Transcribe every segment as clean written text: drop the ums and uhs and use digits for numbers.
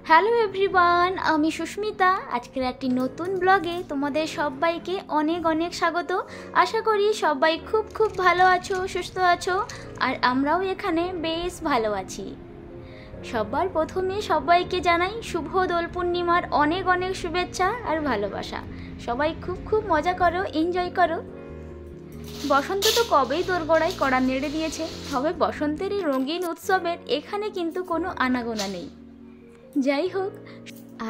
Hello everyone, আমি সুস্মিতা। আজকের একটি নতুন ব্লগে তোমাদের সবাইকে অনেক অনেক স্বাগত। আশা করি সবাই খুব খুব ভালো আছো, সুস্থ আছো, আর আমরাও এখানে বেশ ভালো আছি। সবার প্রথমে সবাইকে জানাই শুভ দোল পূর্ণিমার অনেক অনেক শুভেচ্ছা আর ভালোবাসা। সবাই খুব খুব মজা করো, এনজয় করো। বসন্ত তো কবেই দোরগোড়ায় কড়া নেড়ে দিয়েছে, তবে বসন্তের এই রঙিন উৎসবের এখানে কিন্তু কোনো আনাগোনা নেই। যাই হোক,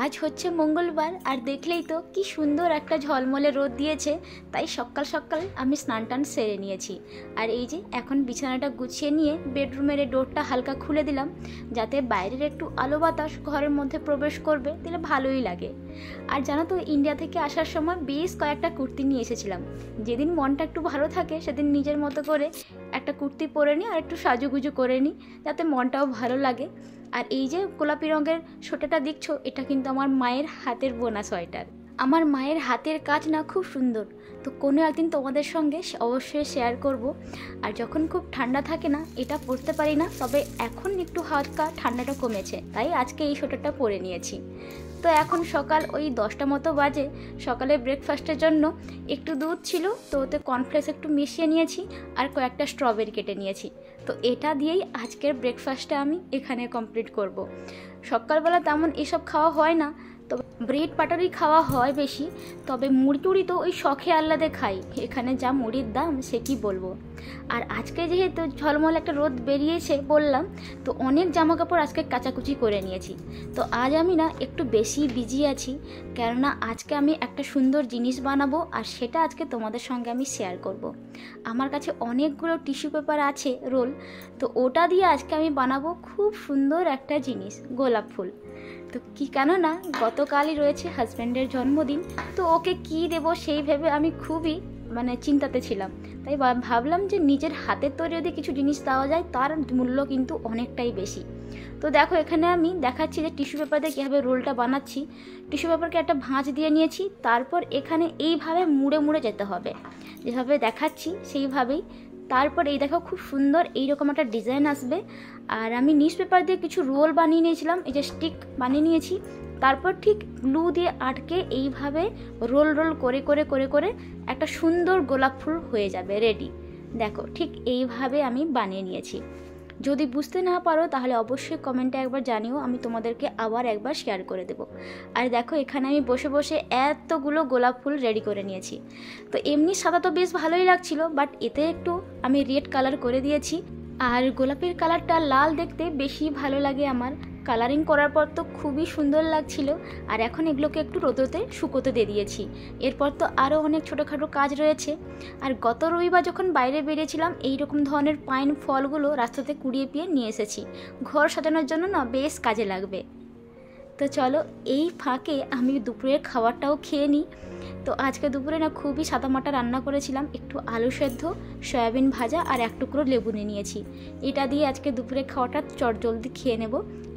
আজ হচ্ছে মঙ্গলবার, আর দেখলেই তো কি সুন্দর একটা ঝলমলে রোদ দিয়েছে। তাই সকাল সকাল আমি স্নান টান সেরে নিয়েছি, আর এই যে এখন বিছানাটা গুছিয়ে নিয়ে বেডরুমের ডোরটা হালকা খুলে দিলাম, যাতে বাইরের একটু আলো বাতাস ঘরের মধ্যে প্রবেশ করবে, দিলে ভালোই লাগে। আর জানো তো, ইন্ডিয়া থেকে আসার সময় বেশ কয়েকটা কুর্তি নিয়ে এসেছিলাম। যেদিন মনটা একটু ভালো থাকে সেদিন নিজের মতো করে একটা কুর্তি পরে নিই আর একটু সাজুগুজু করে নিই, যাতে মনটাও ভালো লাগে। আর এই যে গোলাপি রঙের সোয়েটারটা দেখছো, এটা কিন্তু আমার মায়ের হাতের বোনা সোয়েটার। আমার মায়ের হাতের কাজ না খুব সুন্দর, তো কোনো একদিন তোমাদের সঙ্গে অবশ্যই শেয়ার করব। আর যখন খুব ঠান্ডা থাকে না, এটা পরতে পারি না, তবে এখন একটু হালকা ঠান্ডাটা কমেছে, তাই আজকে এই সোয়েটারটা পরে নিয়েছি। তো এখন সকাল ওই 10টা মতো বাজে। সকালে ব্রেকফাস্টের জন্য একটু দুধ ছিল, তো ওতে কর্নফ্লেক্স একটু মিশিয়ে নিয়েছি আর কয়েকটা স্ট্রবেরি কেটে নিয়েছি। তো এটা দিয়েই আজকের ব্রেকফাস্টটা আমি এখানে কমপ্লিট করব। সকালবেলা তেমন এসব খাওয়া হয় না, তবে ব্রেড বাটারই খাওয়া হয় বেশি। তবে মুড়ি টুড়ি তো ওই শখে আহ্লাদে খাই, এখানে যা মুড়ির দাম সে কি বলবো। আর আজকে যেহেতু ঝলমল একটা রোদ বেরিয়েছে বললাম, তো অনেক জামা কাপড় আজকে কাচাকুচি করে নিয়েছি। তো আজ আমি না একটু বেশি বিজি আছি, কেননা আজকে আমি একটা সুন্দর জিনিস বানাবো, আর সেটা আজকে তোমাদের সঙ্গে আমি শেয়ার করব। আমার কাছে অনেকগুলো টিস্যু পেপার আছে, রোল, তো ওটা দিয়ে আজকে আমি বানাবো খুব সুন্দর একটা জিনিস, গোলাপ ফুল। তো কি, কেননা গতকালই রয়েছে হাজব্যান্ডের জন্মদিন, তো ওকে কি দেবো সেই ভেবে আমি খুবই চিন্তাতে ছিলাম। তাই ভাবলাম যে নিজের হাতের তৈরি যদি কিছু জিনিস দেওয়া যায়, তার মূল্য কিন্তু অনেকটাই বেশি। তো দেখো, এখানে আমি দেখাচ্ছি যে টিস্যু পেপার দিয়ে কীভাবে রোলটা বানাচ্ছি। টিস্যু পেপারকে একটা ভাঁজ দিয়ে নিয়েছি, তারপর এখানে এইভাবে মুড়ে মুড়ে যেতে হবে, যেভাবে দেখাচ্ছি সেইভাবেই। তারপর এই দেখো, খুব সুন্দর এইরকম একটা ডিজাইন আসবে। আর আমি নিউজ পেপার দিয়ে কিছু রোল বানিয়ে নিয়েছিলাম, এই যে স্টিক বানিয়ে নিয়েছি। তারপর ঠিক গ্লু দিয়ে আটকে এইভাবে রোল রোল করে করে করে করে একটা সুন্দর গোলাপ ফুল হয়ে যাবে, রেডি। দেখো, ঠিক এইভাবে আমি বানিয়ে নিয়েছি। যদি বুঝতে না পারো তাহলে অবশ্যই কমেন্টে একবার জানিও, আমি তোমাদেরকে আবার একবার শেয়ার করে দেবো। আর দেখো, এখানে আমি বসে বসে এতগুলো গোলাপ ফুল রেডি করে নিয়েছি। তো এমনি সাদা তো বেশ ভালোই লাগছিল, বাট এতে একটু আমি রেড কালার করে দিয়েছি। আর গোলাপের কালারটা লাল দেখতে বেশি ভালো লাগে আমার। কালারিং করার পর তো খুবই সুন্দর লাগছিল। আর এখন এগুলোকে একটু রোদতে শুকোতে দিয়ে দিয়েছি। এরপর তো আরও অনেক ছোটোখাটো কাজ রয়েছে। আর গত রবিবার যখন বাইরে বেরিয়েছিলাম, এইরকম ধরনের পাইন ফলগুলো রাস্তাতে কুড়িয়ে পেয়ে নিয়ে এসেছি। ঘর সাজানোর জন্য না বেশ কাজে লাগবে। তো চলো, এই ফাঁকে আমি দুপুরের খাবারটাও খেয়ে নিই। তো আজকে দুপুরে না খুবই সাদামাটা রান্না করেছিলাম, একটু আলু সেদ্ধ, সয়াবিন ভাজা আর এক টুকরো লেবু নিয়ে নিয়েছি। এটা দিয়ে আজকে দুপুরের খাওয়াটা চটজলদি খেয়ে নেব।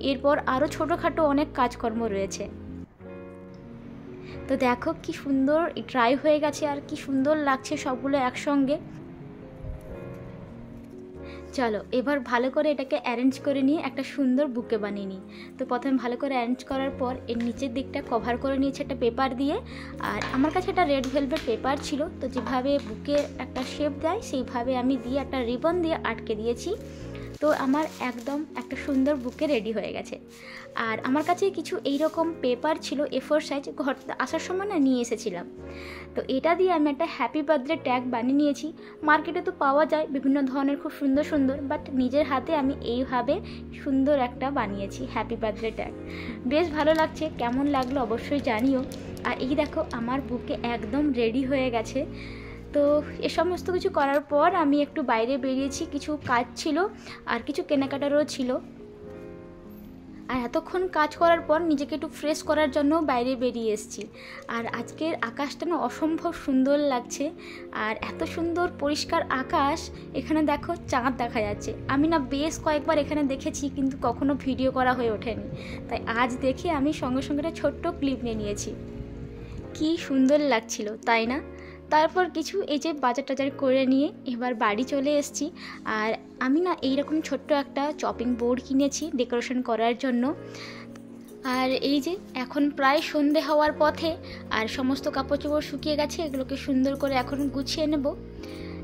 এরপর আরও ছোটোখাটো অনেক কাজকর্ম রয়েছে। তো দেখো কি সুন্দর ড্রাই হয়ে গেছে, আর কি সুন্দর লাগছে সবগুলো একসঙ্গে। চলো এবার ভালো করে এটাকে অ্যারেঞ্জ করে নিয়ে একটা সুন্দর বুকে বানিয়ে নিই। তো প্রথমে ভালো করে অ্যারেঞ্জ করার পর এর নিচের দিকটা কভার করে নিয়েছি একটা পেপার দিয়ে। আর আমার কাছে একটা রেড ভেলভেট পেপার ছিল, তো যেভাবে বুকে একটা শেপ দেয় সেইভাবে আমি দিয়ে একটা রিবন দিয়ে আটকে দিয়েছি। তো আমার একদম একটা সুন্দর বুকে রেডি হয়ে গেছে। আর আমার কাছে কিছু এইরকম পেপার ছিল, A4 সাইজ, ঘর আসার সময় না নিয়ে এসেছিলাম। তো এটা দিয়ে আমি একটা হ্যাপি বার্থডে ট্যাগ বানিয়ে নিয়েছি। মার্কেটে তো পাওয়া যায় বিভিন্ন ধরনের খুব সুন্দর সুন্দর, বাট নিজের হাতে আমি এইভাবে সুন্দর একটা বানিয়েছি হ্যাপি বার্থডে ট্যাগ। বেশ ভালো লাগছে, কেমন লাগলো অবশ্যই জানিও। আর এই দেখো, আমার বুকে একদম রেডি হয়ে গেছে। তো এ সমস্ত কিছু করার পর আমি একটু বাইরে বেরিয়েছি, কিছু কাজ ছিল আর কিছু কেনাকাটারও ছিল। আর এতক্ষণ কাজ করার পর নিজেকে একটু ফ্রেশ করার জন্য বাইরে বেরিয়ে এসেছি। আর আজকের আকাশটা না অসম্ভব সুন্দর লাগছে, আর এত সুন্দর পরিষ্কার আকাশ। এখানে দেখো চাঁদ দেখা যাচ্ছে। আমি না বেশ কয়েকবার এখানে দেখেছি, কিন্তু কখনো ভিডিও করা হয়ে ওঠেনি, তাই আজ দেখে আমি সঙ্গে সঙ্গে একটা ছোট্ট ক্লিপ নিয়ে নিয়েছি। কি সুন্দর লাগছিল, তাই না? তারপর কিছু এই যে বাজার টাজার করে নিয়ে এবার বাড়ি চলে এসেছি। আর আমি না এইরকম ছোট্ট একটা চপিং বোর্ড কিনেছি ডেকোরেশন করার জন্য। আর এই যে এখন প্রায় সন্ধে হওয়ার পথে, আর সমস্ত কাপড় চোপড় শুকিয়ে গেছে, এগুলোকে সুন্দর করে এখন গুছিয়ে নেব।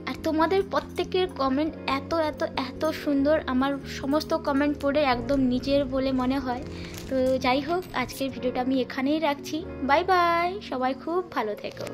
আর তোমাদের প্রত্যেকের কমেন্ট এত এত এত সুন্দর, আমার সমস্ত কমেন্ট পড়ে একদম নিজের বলে মনে হয়। তো যাই হোক, আজকের ভিডিওটা আমি এখানেই রাখছি। বাই বাই, সবাই খুব ভালো থেকো।